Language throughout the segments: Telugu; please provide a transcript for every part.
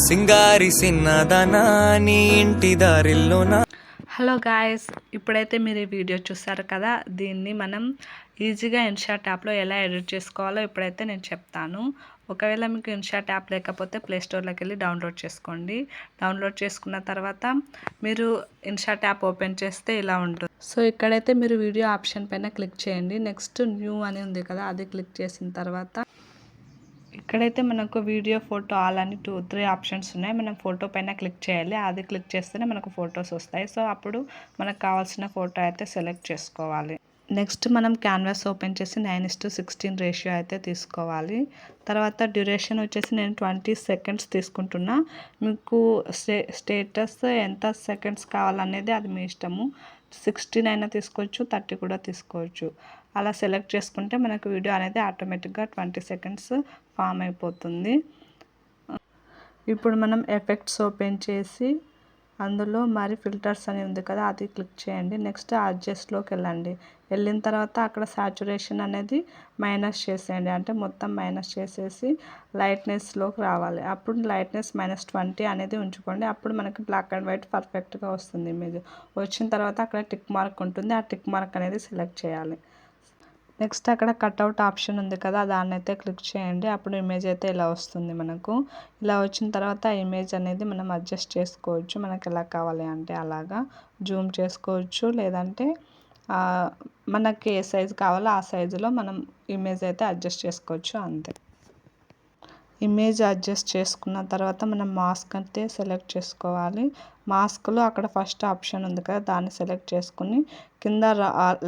సింగారి సిన్నదనా నీ ఇంటి దారిల్లోనా. హలో గాయస్, ఇప్పుడైతే మీరు ఈ వీడియో చూసారు కదా, దీన్ని మనం ఈజీగా ఇన్షాట్ యాప్లో ఎలా ఎడిట్ చేసుకోవాలో ఇప్పుడైతే నేను చెప్తాను. ఒకవేళ మీకు ఇన్షాట్ యాప్ లేకపోతే ప్లేస్టోర్లోకి వెళ్ళి డౌన్లోడ్ చేసుకోండి. డౌన్లోడ్ చేసుకున్న తర్వాత మీరు ఇన్షాట్ యాప్ ఓపెన్ చేస్తే ఇలా ఉంటుంది. సో ఇక్కడైతే మీరు వీడియో ఆప్షన్ పైన క్లిక్ చేయండి. నెక్స్ట్ న్యూ అని ఉంది కదా, అది క్లిక్ చేసిన తర్వాత ఇక్కడైతే మనకు వీడియో, ఫోటో ఆల్ అని 2-3 ఆప్షన్స్ ఉన్నాయి. మనం ఫోటో పైన క్లిక్ చేయాలి. అది క్లిక్ చేస్తేనే మనకు ఫొటోస్ వస్తాయి. సో అప్పుడు మనకు కావాల్సిన ఫోటో అయితే సెలెక్ట్ చేసుకోవాలి. నెక్స్ట్ మనం క్యాన్వాస్ ఓపెన్ చేసి 9:16 రేషియో అయితే తీసుకోవాలి. తర్వాత డ్యూరేషన్ వచ్చేసి నేను 20 సెకండ్స్ తీసుకుంటున్నా. మీకు స్టేటస్ ఎంత సెకండ్స్ కావాలనేది అది మీ ఇష్టము. 16 అయినా తీసుకోవచ్చు, 30 కూడా తీసుకోవచ్చు. అలా సెలెక్ట్ చేసుకుంటే మనకు వీడియో అనేది ఆటోమేటిక్గా 20 సెకండ్స్ ఫామ్ అయిపోతుంది. ఇప్పుడు మనం ఎఫెక్ట్స్ ఓపెన్ చేసి అందులో మరి ఫిల్టర్స్ అని ఉంది కదా, అది క్లిక్ చేయండి. నెక్స్ట్ అడ్జస్ట్లోకి వెళ్ళిన తర్వాత అక్కడ సాచురేషన్ అనేది మైనస్ చేసేయండి. అంటే మొత్తం మైనస్ చేసేసి లైట్నెస్లోకి రావాలి. అప్పుడు లైట్నెస్ -20 అనేది ఉంచుకోండి. అప్పుడు మనకి బ్లాక్ అండ్ వైట్ పర్ఫెక్ట్గా వస్తుంది ఇమేజ్. వచ్చిన తర్వాత అక్కడ టిక్ మార్క్ ఉంటుంది, ఆ టిక్ మార్క్ అనేది సెలెక్ట్ చేయాలి. నెక్స్ట్ అక్కడ కట్అవుట్ ఆప్షన్ ఉంది కదా, దాన్ని అయితే క్లిక్ చేయండి. అప్పుడు ఇమేజ్ అయితే ఇలా వస్తుంది మనకు. ఇలా వచ్చిన తర్వాత ఆ ఇమేజ్ అనేది మనం అడ్జస్ట్ చేసుకోవచ్చు. మనకు ఎలా కావాలి అంటే అలాగా జూమ్ చేసుకోవచ్చు, లేదంటే మనకి ఏ సైజు కావాలో ఆ సైజులో మనం ఇమేజ్ అయితే అడ్జస్ట్ చేసుకోవచ్చు, అంతే. ఇమేజ్ అడ్జస్ట్ చేసుకున్న తర్వాత మనం మాస్క్ అయితే సెలెక్ట్ చేసుకోవాలి. మాస్క్లో అక్కడ ఫస్ట్ ఆప్షన్ ఉంది కదా, దాన్ని సెలెక్ట్ చేసుకుని కింద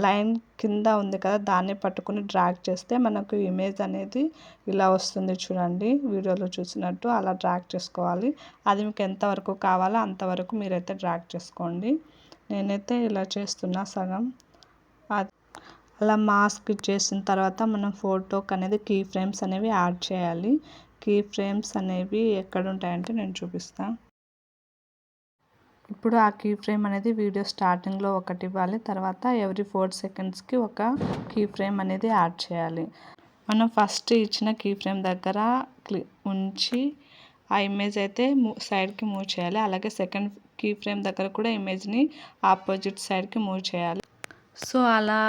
లైన్ కింద ఉంది కదా, దాన్ని పట్టుకుని డ్రాగ్ చేస్తే మనకు ఇమేజ్ అనేది ఇలా వస్తుంది చూడండి. వీడియోలో చూసినట్టు అలా డ్రాగ్ చేసుకోవాలి. అది మీకు ఎంతవరకు కావాలో అంతవరకు మీరైతే డ్రాగ్ చేసుకోండి. నేనైతే ఇలా చేస్తున్నా సగం. అలా మాస్క్ చేసిన తర్వాత మనం ఫోటోకి అనేది కీ ఫ్రేమ్స్ అనేవి యాడ్ చేయాలి. కీ ఫ్రేమ్స్ అనేవి ఎక్కడ ఉంటాయంటే నేను చూపిస్తాను. ఇప్పుడు ఆ కీ ఫ్రేమ్ అనేది వీడియో స్టార్టింగ్లో ఒకటి ఇవ్వాలి. తర్వాత ఎవ్రీ 4 సెకండ్స్కి ఒక కీ ఫ్రేమ్ అనేది యాడ్ చేయాలి. మనం ఫస్ట్ ఇచ్చిన కీ ఫ్రేమ్ దగ్గర ఉంచి ఆ ఇమేజ్ అయితే సైడ్కి మూవ్ చేయాలి. అలాగే సెకండ్ కీ ఫ్రేమ్ దగ్గర కూడా ఇమేజ్ని ఆపోజిట్ సైడ్కి మూవ్ చేయాలి. సో అలా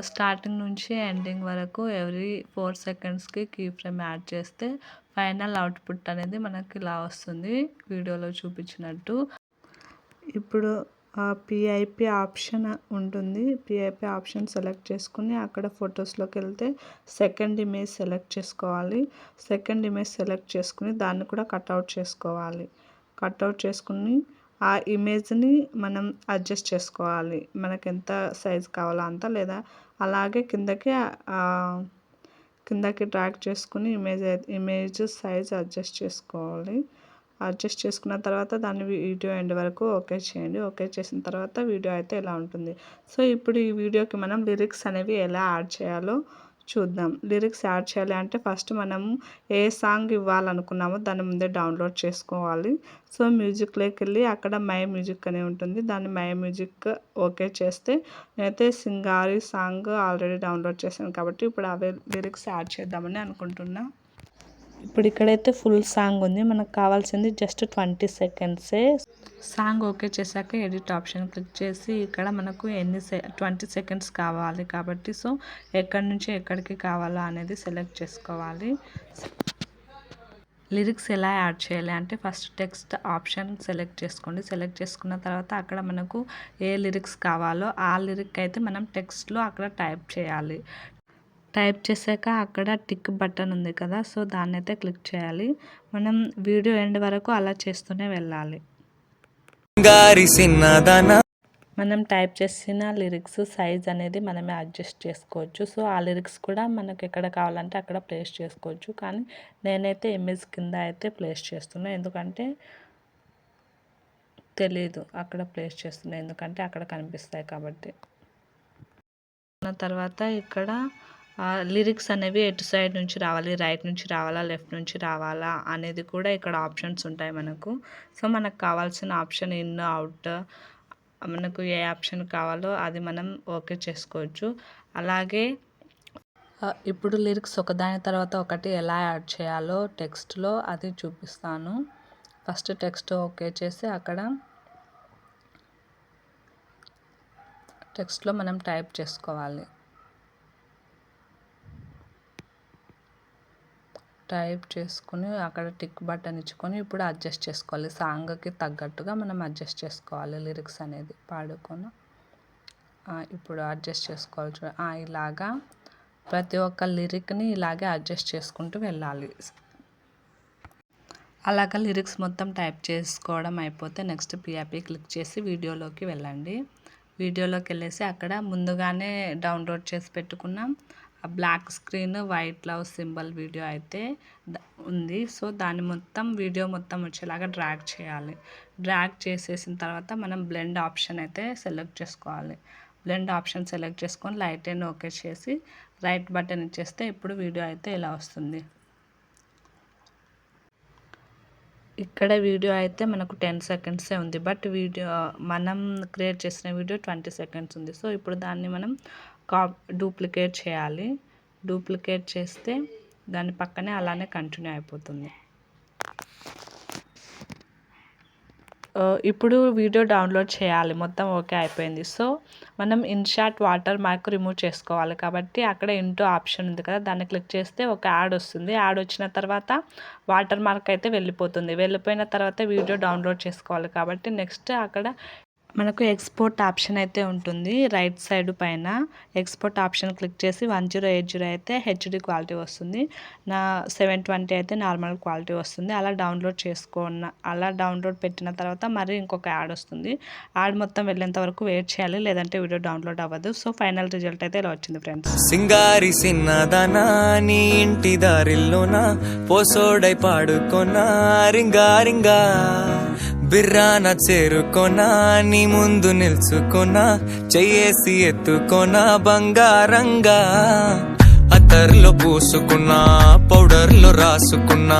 స్టార్టింగ్ నుంచి ఎండింగ్ వరకు ఎవ్రీ 4 సెకండ్స్కి కీ ఫ్రేమ్ యాడ్ చేస్తే ఫైనల్ అవుట్పుట్ అనేది మనకి ఇలా వస్తుంది వీడియోలో చూపించినట్టు. ఇప్పుడు పిఐపి ఆప్షన్ ఉంటుంది. పిఐపి ఆప్షన్ సెలెక్ట్ చేసుకుని అక్కడ ఫొటోస్లోకి వెళ్తే సెకండ్ ఇమేజ్ సెలెక్ట్ చేసుకోవాలి. సెకండ్ ఇమేజ్ సెలెక్ట్ చేసుకుని దాన్ని కూడా కట్అవుట్ చేసుకోవాలి. కట్అవుట్ చేసుకుని ఆ ఇమేజ్ని మనం అడ్జస్ట్ చేసుకోవాలి. మనకు ఎంత సైజ్ కావాలో అంత, లేదా అలాగే కిందకి డ్రాగ్ చేసుకుని ఇమేజ్ సైజ్ అడ్జస్ట్ చేసుకోవాలి. అడ్జస్ట్ చేసుకున్న తర్వాత దాన్ని వీడియో ఎండ్ వరకు ఓకే చేయండి. ఓకే చేసిన తర్వాత వీడియో అయితే ఎలా ఉంటుంది. సో ఇప్పుడు ఈ వీడియోకి మనం లిరిక్స్ అనేవి ఎలా యాడ్ చేయాలో చూద్దాం. లిరిక్స్ యాడ్ చేయాలి అంటే ఫస్ట్ మనం ఏ సాంగ్ ఇవ్వాలనుకున్నామో దాన్ని ముందే డౌన్లోడ్ చేసుకోవాలి. సో మ్యూజిక్లోకి వెళ్ళి అక్కడ మై మ్యూజిక్ అని ఉంటుంది, దాన్ని మై మ్యూజిక్ ఓకే చేస్తే, నేనైతే సింగారి సాంగ్ ఆల్రెడీ డౌన్లోడ్ చేశాను కాబట్టి ఇప్పుడు అవే లిరిక్స్ యాడ్ చేద్దామని అనుకుంటున్నా. ఇప్పుడు ఇక్కడైతే ఫుల్ సాంగ్ ఉంది. మనకు కావాల్సింది జస్ట్ 20 సెకండ్సే. సాంగ్ ఓకే చేశాక ఎడిట్ ఆప్షన్ క్లిక్ చేసి ఇక్కడ మనకు 20 సెకండ్స్ కావాలి కాబట్టి సో ఎక్కడి నుంచి ఎక్కడికి కావాలా అనేది సెలెక్ట్ చేసుకోవాలి. లిరిక్స్ ఎలా యాడ్ చేయాలి అంటే ఫస్ట్ టెక్స్ట్ ఆప్షన్ సెలెక్ట్ చేసుకోండి. సెలెక్ట్ చేసుకున్న తర్వాత అక్కడ మనకు ఏ లిరిక్స్ కావాలో ఆ లిరిక్ అయితే మనం టెక్స్ట్లో అక్కడ టైప్ చేయాలి. టైప్ చేశాక అక్కడ టిక్ బటన్ ఉంది కదా, సో దాన్ని అయితే క్లిక్ చేయాలి. మనం వీడియో ఎండ్ వరకు అలా చేస్తూనే వెళ్ళాలి. మనం టైప్ చేసిన లిరిక్స్ సైజ్ అనేది మనమే అడ్జస్ట్ చేసుకోవచ్చు. సో ఆ లిరిక్స్ కూడా మనకు ఎక్కడ కావాలంటే అక్కడ ప్లేస్ చేసుకోవచ్చు. కానీ నేనైతే ఇమేజ్ కింద అయితే ప్లేస్ చేస్తున్నా, ఎందుకంటే తెలీదు అక్కడ ప్లేస్ చేస్తున్నా, ఎందుకంటే అక్కడ కనిపిస్తాయి కాబట్టి. తర్వాత ఇక్కడ లిరిక్స్ అనేవి ఎటు సైడ్ నుంచి రావాలి, రైట్ నుంచి రావాలా, లెఫ్ట్ నుంచి రావాలా అనేది కూడా ఇక్కడ ఆప్షన్స్ ఉంటాయి మనకు. సో మనకు కావాల్సిన ఆప్షన్ ఇన్, అవుట్, మనకు ఏ ఆప్షన్ కావాలో అది మనం ఓకే చేసుకోవచ్చు. అలాగే ఇప్పుడు లిరిక్స్ ఒకదాని తర్వాత ఒకటి ఎలా యాడ్ చేయాలో టెక్స్ట్లో అది చూపిస్తాను. ఫస్ట్ టెక్స్ట్ ఓకే చేసి అక్కడ టెక్స్ట్లో మనం టైప్ చేసుకోవాలి. టైప్ చేసుకుని అక్కడ టిక్ బటన్ ఇచ్చుకొని ఇప్పుడు అడ్జస్ట్ చేసుకోవాలి. సాంగ్కి తగ్గట్టుగా మనం అడ్జస్ట్ చేసుకోవాలి లిరిక్స్ అనేది పాడుకొని. ఇప్పుడు అడ్జస్ట్ చేసుకోవాలి. ఇలాగా ప్రతి ఒక్క లిరిక్ని ఇలాగే అడ్జస్ట్ చేసుకుంటూ వెళ్ళాలి. అలాగా లిరిక్స్ మొత్తం టైప్ చేసుకోవడం అయిపోతే నెక్స్ట్ పిఆర్పి క్లిక్ చేసి వీడియోలోకి వెళ్ళండి. వీడియోలోకి వెళ్ళేసి అక్కడ ముందుగానే డౌన్లోడ్ చేసి పెట్టుకున్నాం black screen white love symbol video అయితే ఉంది. సో దాన్ని వీడియో మొత్తం వచ్చేలాగా డ్రాగ్ చేయాలి. డ్రాగ్ చేసేసిన తర్వాత మనం బ్లెండ్ ఆప్షన్ అయితే సెలెక్ట్ చేసుకోవాలి. బ్లెండ్ ఆప్షన్ సెలెక్ట్ చేసుకొని లైట్ అండ్ ఓకే చేసి రైట్ బటన్ ఇచ్చేస్తే ఇప్పుడు వీడియో అయితే ఇలా వస్తుంది. ఇక్కడ వీడియో అయితే మనకు 10 సెకండ్సే ఉంది, బట్ వీడియో మనం క్రియేట్ చేసిన వీడియో 20 సెకండ్స్ ఉంది. సో ఇప్పుడు దాన్ని మనం డూప్లికేట్ చేయాలి. డూప్లికేట్ చేస్తే దాని పక్కనే అలానే కంటిన్యూ అయిపోతుంది. ఇప్పుడు వీడియో డౌన్లోడ్ చేయాలి. మొత్తం ఓకే అయిపోయింది. సో మనం ఇన్షాట్ వాటర్ మార్క్ రిమూవ్ చేసుకోవాలి కాబట్టి అక్కడ ఇంటూ ఆప్షన్ ఉంది కదా, దాన్ని క్లిక్ చేస్తే ఒక యాడ్ వస్తుంది. యాడ్ వచ్చిన తర్వాత వాటర్ మార్క్ అయితే వెళ్ళిపోతుంది. వెళ్ళిపోయిన తర్వాత వీడియో డౌన్లోడ్ చేసుకోవాలి కాబట్టి నెక్స్ట్ అక్కడ మనకు ఎక్స్పోర్ట్ ఆప్షన్ అయితే ఉంటుంది. రైట్ సైడ్ పైన ఎక్స్పోర్ట్ ఆప్షన్ క్లిక్ చేసి 1080 అయితే హెచ్డి క్వాలిటీ వస్తుంది. నా 720 అయితే నార్మల్ క్వాలిటీ వస్తుంది. అలా డౌన్లోడ్ అలా డౌన్లోడ్ పెట్టిన తర్వాత మరి ఇంకొక యాడ్ వస్తుంది. యాడ్ మొత్తం వెళ్ళేంత వరకు వెయిట్ చేయాలి, లేదంటే వీడియో డౌన్లోడ్ అవ్వదు. సో ఫైనల్ రిజల్ట్ అయితే ఇలా వచ్చింది ఫ్రెండ్స్. సింగారి సిన్నదానా నీ ఇంటి దారిల్లోనా పోసోడై పాడుకోనా రింగా రింగా బిర్రాన చేరుకోనా నీ ముందు నిల్చుకోనా చెయ్యేసి ఎత్తుకోనా బంగారంగా అతర్లో పూసుకున్నా పౌడర్లో రాసుకున్నా